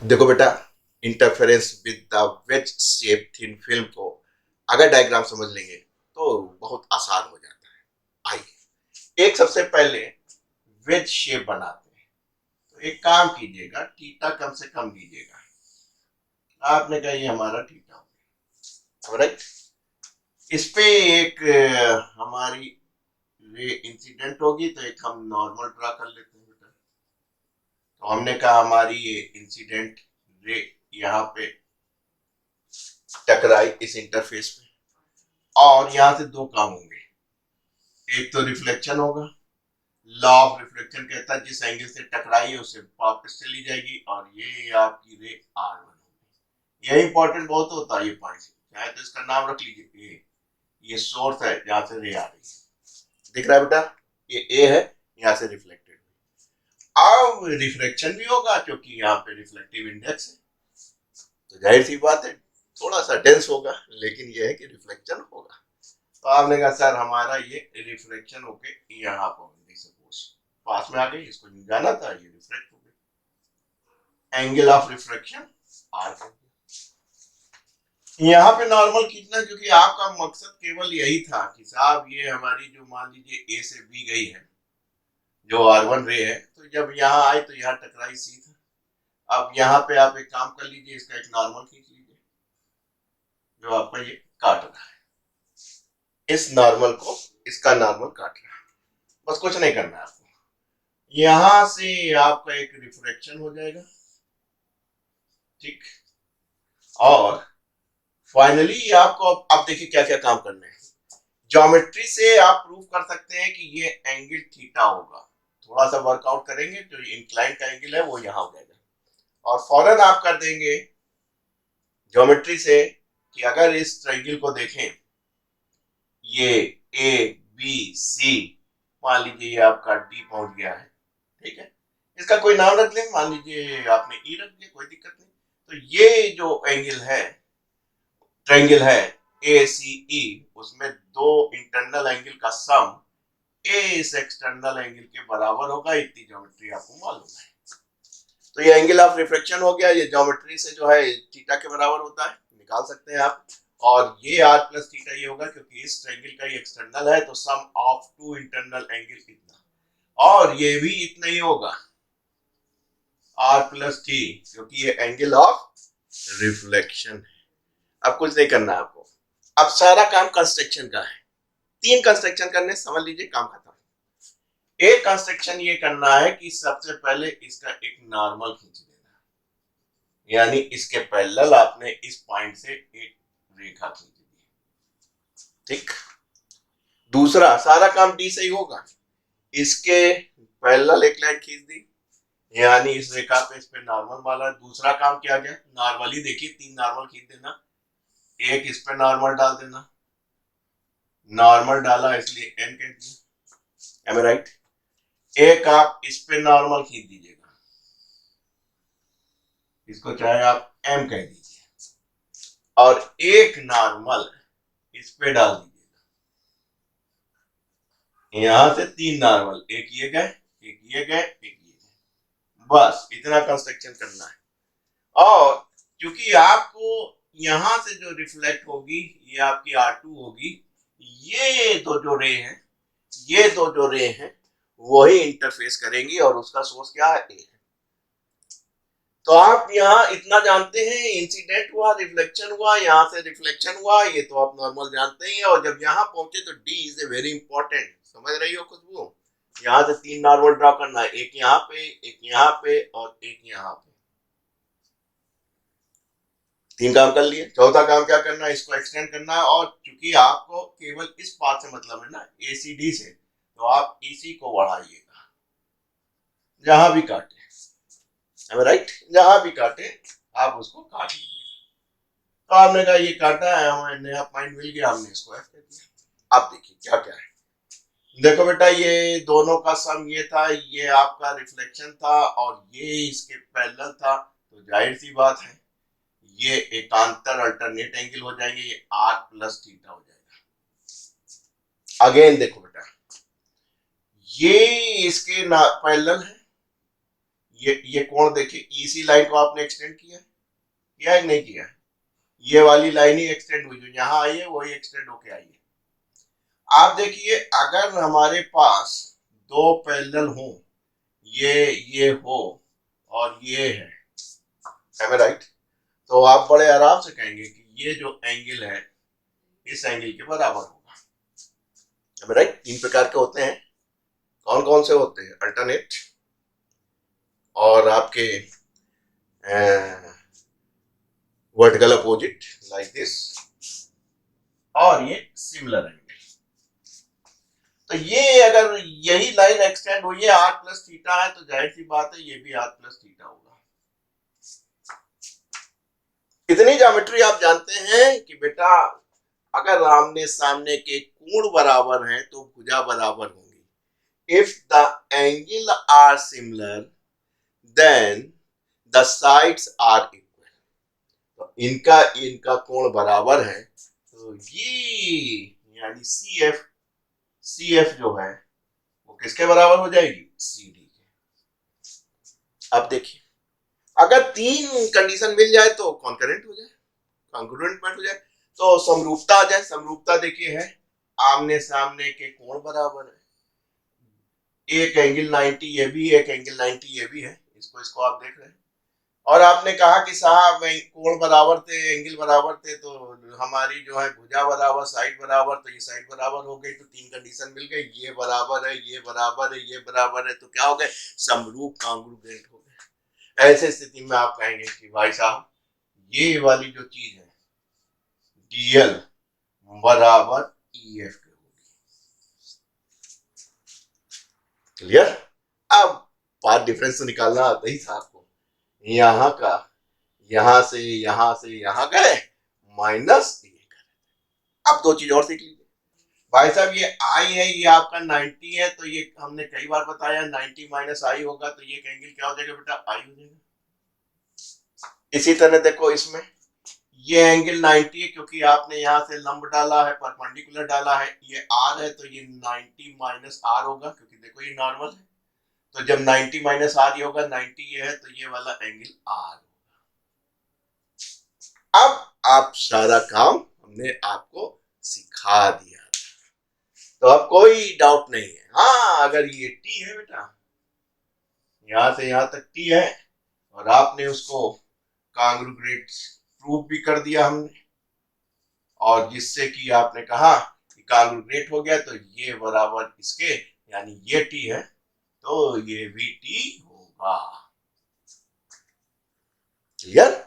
देखो बेटा, interference with the ways shape thin film को अगर डायग्राम समझ लेंगे तो बहुत आसान हो जाता है। आइए एक सबसे पहले वेज शेप बनाते हैं। तो एक काम कीजिएगा, थीटा कम से कम लीजिएगा। आपने कहा ये हमारा थीटा हो गया, राइट। इस पे एक हमारी रे इंसिडेंट होगी, तो एक हम नॉर्मल ड्रा कर लेते हैं बेटा। तो हमने कहा हमारी ये इंसिडेंट रे यहाँ पे टकराई इस इंटरफेस पे, और यहाँ से दो काम होंगे। एक तो रिफ्लेक्शन होगा। लॉ ऑफ रिफ्लेक्शन कहता है जिस एंगल से टकराई है उससे वापस चली जाएगी, और ये आपकी रे R1 होगी। यही इंपॉर्टेंट बहुत होता है ये पॉइंट, चाहे तो इसका नाम रख लीजिए। ये सोर्स है जहां से रे आ रही है, दिख रहा है बेटा। ये ए है, यहाँ से रिफ्लेक्टेड। अब रिफ्लेक्शन भी होगा क्योंकि यहाँ पे रिफ्लेक्टिव इंडेक्स है, तो जाहिर सी बात है थोड़ा सा डेंस होगा, लेकिन ये है कि रिफ्लेक्शन होगा। तो आपने कहा सर हमारा ये रिफ्लेक्शन होके यहाँ पर सपोज पास में आ गई, इसको जाना था, ये रिफ्लेक्ट हो गई। एंगल ऑफ रिफ्लेक्शन आर कर दिया। यहाँ पे नॉर्मल खींचना, क्योंकि आपका मकसद केवल यही था कि साहब ये हमारी जो मान लीजिए ए से बी गई है, जो R1 रे है, तो जब यहाँ आए तो यहाँ टकराई सी था। अब यहाँ पे आप एक काम कर लीजिए, इसका एक नॉर्मल खींच लीजिए जो आपका ये काट रहा है। इस नॉर्मल को इसका नॉर्मल काट रहा है, बस कुछ नहीं करना है आपको। यहां से आपका एक रिफ्लेक्शन हो जाएगा, ठीक। और फाइनली आपको अब देखिए क्या क्या काम करने हैं। ज्योमेट्री से आप प्रूव कर सकते हैं कि ये एंगल थीटा होगा। थोड़ा सा वर्कआउट करेंगे तो इंक्लाइन का एंगल है वो यहाँ हो जाएगा, और फौरन आप कर देंगे ज्योमेट्री से कि अगर इस ट्रायंगल को देखें, ये ए बी सी, मान लीजिए ये आपका डी पहुंच गया है, ठीक है। इसका कोई नाम रख लें, मान लीजिए आपने ई रख दिया, कोई दिक्कत नहीं। तो ये जो एंगल है, ट्रायंगल है ए सी ई, उसमें दो इंटरनल एंगल का सम ए इस एक्सटर्नल एंगल के बराबर होगा। इतनी ज्योमेट्री आपको मालूम है। तो ये एंगल ऑफ रिफ्लेक्शन हो गया, ये ज्योमेट्री से जो है थीटा के बराबर होता है, निकाल सकते हैं आप। और ये आर प्लस थीटा ये होगा क्योंकि इस ट्रायंगल का ये एक्सटर्नल है, तो सम ऑफ टू इंटरनल एंगल इतना, और ये भी इतना ही होगा आर प्लस थी, क्योंकि ये एंगल ऑफ रिफ्लेक्शन है। अब कुछ नहीं करना है आपको। अब सारा काम कंस्ट्रक्शन का है। तीन कंस्ट्रक्शन करने, समझ लीजिए काम खत्म। एक कंस्ट्रक्शन ये करना है कि सबसे पहले इसका एक नॉर्मल खींच देना, यानी इसके पैरेलल आपने इस पॉइंट से एक रेखा खींच दी, ठीक। दूसरा सारा काम डी से ही होगा। इसके पैरेलल एक लाइन खींच दी, यानी इस रेखा पे इस पे नॉर्मल वाला। दूसरा काम क्या गया, नॉर्मली देखिए, तीन नॉर्मल खींच देना। एक इस पे नॉर्मल डाल देना, नॉर्मल डाला इसलिए एन कह दिया, एम राइट। एक आप इस पे नॉर्मल खींच दीजिएगा, इसको चाहे आप एम कह दीजिए, और एक नॉर्मल इस पे डाल दीजिएगा। यहां से तीन नॉर्मल, एक ये गए, एक ये गए, एक ये गए, बस इतना कंस्ट्रक्शन करना है। और क्योंकि आपको यहां से जो रिफ्लेक्ट होगी ये आपकी R2 होगी, ये दो जो रे हैं, ये दो जो रे हैं वही इंटरफेस करेंगी, और उसका सोर्स क्या है, ए है। तो आप यहाँ इतना जानते हैं, इंसिडेंट हुआ, रिफ्लेक्शन हुआ, यहाँ से रिफ्लेक्शन हुआ, ये तो आप नॉर्मल जानते ही हैं। और जब यहाँ पहुंचे तो D is a very important, समझ रही हो खुशबू। यहाँ से तीन नॉर्मल ड्रॉ करना है, एक यहाँ पे, एक यहाँ पे, और एक यहाँ पे। तीन काम कर लिए, चौथा काम क्या करना है, इसको एक्सटेंड करना है। और चूंकि आपको केवल इस पार्ट से मतलब है ना, एसीडी से, तो आप इसी को बढ़ाइएगा जहां भी काटे, राइट। जहां भी काटे आप उसको काट लीजिए। तो आपने कहा ये काटा है, हमें नया पॉइंट मिल गया, हमने इसको एफ कर दिया। आप देखिए क्या क्या है। देखो बेटा, ये दोनों का सम ये था, ये आपका रिफ्लेक्शन था, और ये इसके पैरेलल था, तो जाहिर सी बात है ये एकांतर अल्टरनेट एंगल हो जाएंगे, ये आर प्लस थीटा हो जाएगा। अगेन देखो बेटा, ये इसके पैरेलल है, ये कोण देखिए, इसी लाइन को आपने एक्सटेंड किया या नहीं किया? ये वाली लाइन ही एक्सटेंड हुई, जो यहाँ आई है वही एक्सटेंड होके आई है। आप देखिए, अगर हमारे पास दो पैरेलल हो, ये हो और ये है राइट, तो आप बड़े आराम से कहेंगे कि ये जो एंगल है इस एंगल के बराबर होगा, राइट। तीन प्रकार के होते हैं, कौन कौन से होते हैं? अल्टरनेट, और आपके वर्टिकल अपोजिट लाइक दिस, और ये सिमिलर एंगल। तो ये अगर यही लाइन एक्सटेंड हुई है आर प्लस थीटा है, तो जाहिर सी बात है ये भी आर प्लस थीटा होगा। इतनी ज्योमेट्री आप जानते हैं कि बेटा अगर आमने सामने के कोण बराबर हैं तो भुजा बराबर होंगी। If the angle are similar then the sides are equal. तो इनका कोण बराबर है, तो ये यानी सी एफ जो है वो किसके बराबर हो जाएगी? सी डी के। अब देखिए, अगर तीन कंडीशन मिल जाए तो कॉन्करेंट हो जाए, कॉन्ग्रुएंट हो जाए, तो समरूपता आ जाए। समरूपता देखिए है, आमने सामने के कोण बराबर है, एक एंगल 90 ये भी, एक एंगल 90 ये भी है, इसको आप देख रहे हैं। और आपने कहा कि साहब कोण बराबर थे, एंगल बराबर थे, तो हमारी जो है भुजा बराबर, साइड बराबर, तो ये साइड बराबर हो गई, तो तीन कंडीशन मिल गई, ये बराबर है, ये बराबर है, ये बराबर है, तो क्या हो गए? समरूप, कॉन्ग्रुएंट हो गए। ऐसे स्थिति में आप कहेंगे कि भाई साहब ये वाली जो चीज है डीएल बराबर ईएफ के होगी। क्लियर? अब पाथ डिफरेंस तो निकालना आता ही था आपको। यहाँ का यहां से यहां गए माइनस, अब दो चीज और सीख लीजिए भाई साहब। ये आई है, ये आपका 90 है, तो ये हमने कई बार बताया 90 माइनस आई होगा, तो ये एंगल क्या हो जाएगा बेटा? आई हो जाएगा। इसी तरह देखो, इसमें ये एंगल 90 है क्योंकि आपने यहाँ से लंब डाला है, परपेंडिकुलर डाला है, ये आर है, तो ये 90 माइनस आर होगा, क्योंकि देखो ये नॉर्मल है, तो जब 90 माइनस आर ये होगा, 90 ये है, तो ये वाला एंगल आर होगा। अब आप सारा काम हमने आपको सिखा दिया, तो अब कोई डाउट नहीं है। हाँ, अगर ये टी है बेटा, यहां से यहां तक टी है, और आपने उसको कॉन्ग्रुएंट प्रूव भी कर दिया हमने, और जिससे कि आपने कहा कि कॉन्ग्रुएंट हो गया, तो ये बराबर इसके, यानी ये टी है तो ये भी टी होगा। क्लियर?